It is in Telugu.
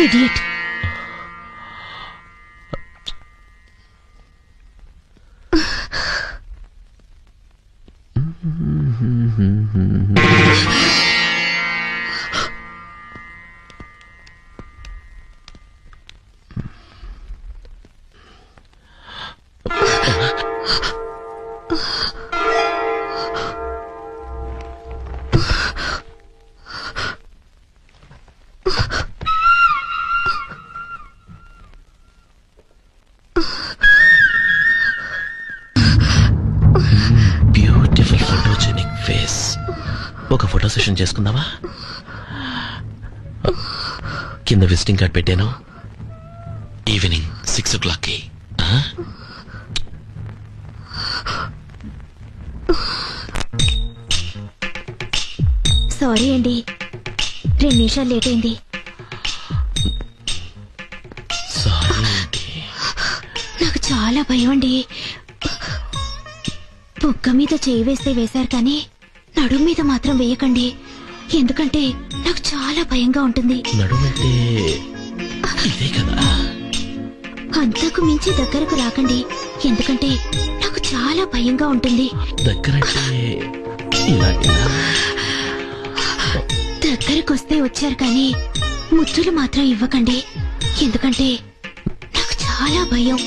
ఇడియట్. Beautiful photogenic face. ఒక ఫోటో సెషన్ చేసుకుందామా? కింద విజిటింగ్ కార్డ్ పెట్టాను. Evening 6 o'clock. సారీ అండి, 2 నిమిషాలు లేట్ అయింది. నాకు చాలా భయం అండి. బుగ్గ మీద చేయి వేస్తే వేశారు కానీ నడుము మీద మాత్రం వేయకండి, ఎందుకంటే నాకు చాలా భయంగా ఉంటుంది. నడుమంటే ఇదే కదా. అంతకు మించి దగ్గరకు రాకండి, ఎందుకంటే నాకు చాలా భయంగా ఉంటుంది. దగ్గరంటే ఇలా ఇలా. దగ్గరకొస్తే వచ్చారు కానీ ముద్దులు మాత్రం ఇవ్వకండి, ఎందుకంటే నాకు చాలా భయం.